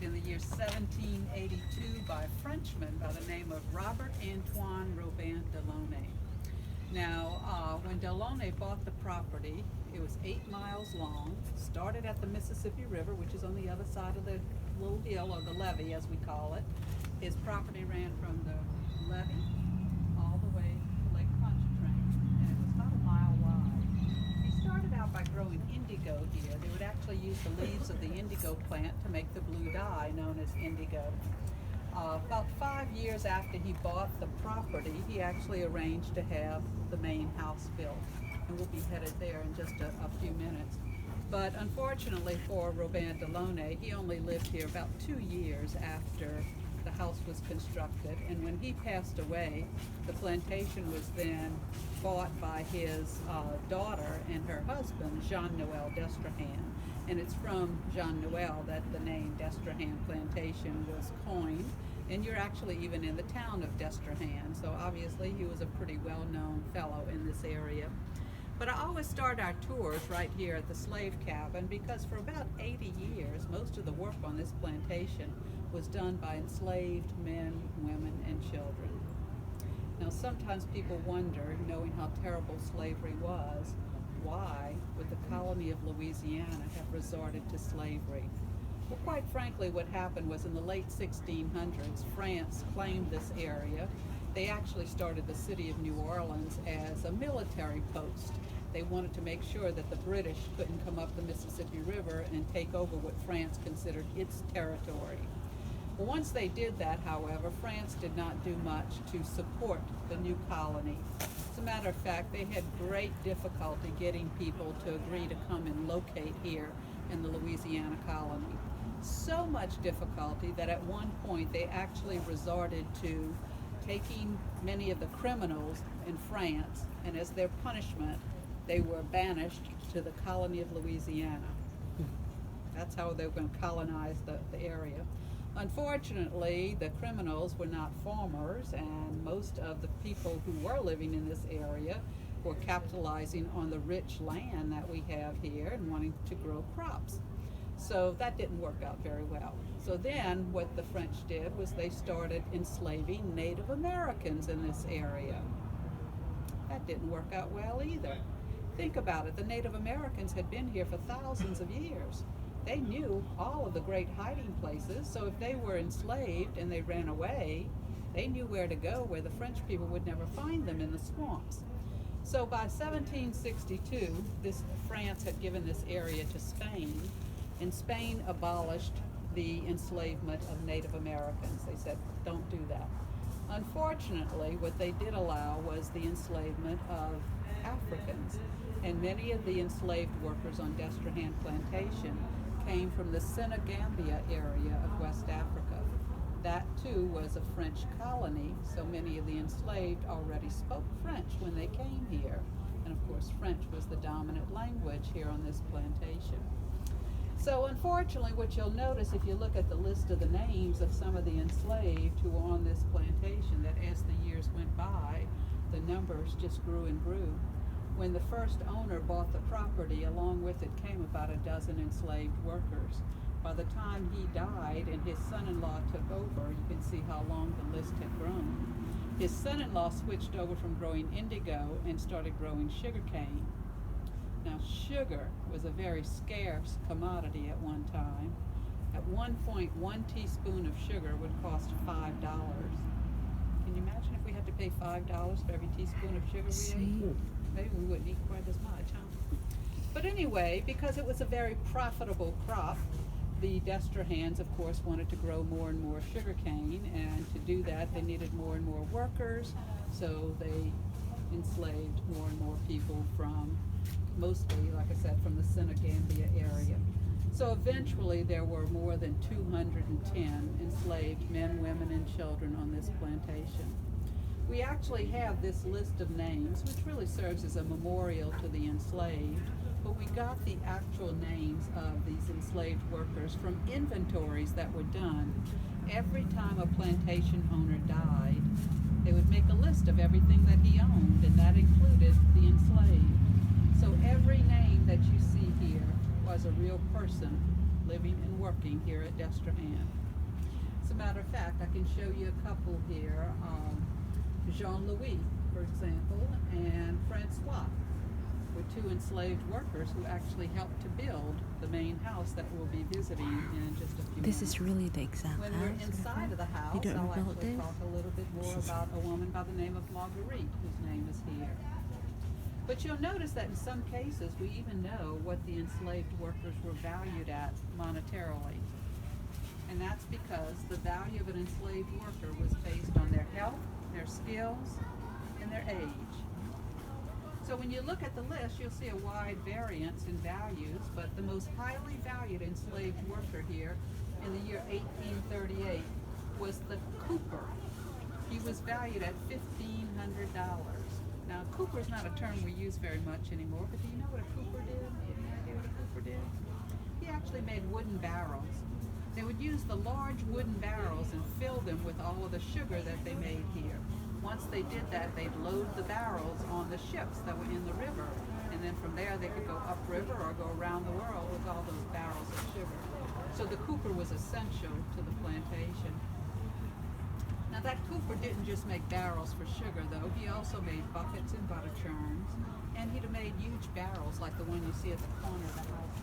founded in the year 1782 by a Frenchman by the name of Robert Antoine Robin Delaunay. Now, when Delaunay bought the property, it was 8 miles long, started at the Mississippi River, which is on the other side of the little hill, or the levee as we call it. His property ran from the levee all the way to Lake Pontchartrain, and it was about a mile wide. He started out by growing indigo here. They would actually use the leaves of the indigo plant to make the blue dye known as indigo. About 5 years after he bought the property, he actually arranged to have the main house built. And we'll be headed there in just a few minutes. But unfortunately for Robin Delaunay, he only lived here about 2 years after the house was constructed. And when he passed away, the plantation was then bought by his daughter and her husband, Jean-Noël Destrehan. And it's from Jean-Noël that the name Destrehan Plantation was coined. And you're actually even in the town of Destrehan, so obviously he was a pretty well-known fellow in this area. But I always start our tours right here at the slave cabin because for about 80 years, most of the work on this plantation was done by enslaved men, women, and children. Now sometimes people wonder, knowing how terrible slavery was, why would the colony of Louisiana have resorted to slavery? Well, quite frankly, what happened was in the late 1600s, France claimed this area. They actually started the city of New Orleans as a military post. They wanted to make sure that the British couldn't come up the Mississippi River and take over what France considered its territory. Well, once they did that, however, France did not do much to support the new colony. As a matter of fact, they had great difficulty getting people to agree to come and locate here in the Louisiana colony. So much difficulty that at one point they actually resorted to taking many of the criminals in France, and as their punishment, they were banished to the colony of Louisiana. That's how they were going to colonize the area. Unfortunately, the criminals were not farmers, and most of the people who were living in this area were capitalizing on the rich land that we have here and wanting to grow crops. So that didn't work out very well. So then what the French did was they started enslaving Native Americans in this area. That didn't work out well either. Think about it, the Native Americans had been here for thousands of years. They knew all of the great hiding places, so if they were enslaved and they ran away, they knew where to go where the French people would never find them in the swamps. So by 1762, France had given this area to Spain, and Spain abolished the enslavement of Native Americans. They said, don't do that. Unfortunately, what they did allow was the enslavement of Africans, and many of the enslaved workers on Destrehan Plantation came from the Senegambia area of West Africa. That too was a French colony, so many of the enslaved already spoke French when they came here. And of course, French was the dominant language here on this plantation. So unfortunately, what you'll notice if you look at the list of the names of some of the enslaved who were on this plantation, that as the years went by, the numbers just grew and grew. When the first owner bought the property, along with it came about a dozen enslaved workers. By the time he died and his son-in-law took over, you can see how long the list had grown. His son-in-law switched over from growing indigo and started growing sugarcane. Now, sugar was a very scarce commodity at one time. At one point, 1 teaspoon of sugar would cost $5. Can you imagine if we had to pay $5 for every teaspoon of sugar we ate? Maybe we wouldn't eat quite as much, huh? But anyway, because it was a very profitable crop, the Destrehans, of course, wanted to grow more and more sugarcane, and to do that, they needed more and more workers, so they enslaved more and more people from, mostly, like I said, from the Senegambia area. So eventually there were more than 210 enslaved men, women, and children on this plantation. We actually have this list of names, which really serves as a memorial to the enslaved, but we got the actual names of these enslaved workers from inventories that were done. Every time a plantation owner died, they would make a list of everything that he owned, and that included the enslaved. So every name that you see here was a real person living and working here at Destrehan. As a matter of fact, I can show you a couple here. Jean-Louis, for example, and Francois were two enslaved workers who actually helped to build the main house that we'll be visiting in just a few minutes. This is really the exact When house. we're inside of the house, You don't I'll know actually this? talk a little bit more about a woman by the name of Marguerite, whose name is here. But you'll notice that in some cases, we even know what the enslaved workers were valued at monetarily. And that's because the value of an enslaved worker was based on their health, their skills, and their age. So when you look at the list, you'll see a wide variance in values, but the most highly valued enslaved worker here in the year 1838 was the cooper. He was valued at $1,500. Now, cooper is not a term we use very much anymore, but do you know what a cooper did? Any idea what a cooper did? He actually made wooden barrels. They would use the large wooden barrels and fill them with all of the sugar that they made here. Once they did that, they'd load the barrels on the ships that were in the river, and then from there they could go upriver or go around the world with all those barrels of sugar. So the cooper was essential to the plantation. Now that cooper didn't just make barrels for sugar though, he also made buckets and butter churns, and he'd have made huge barrels like the one you see at the corner of the house.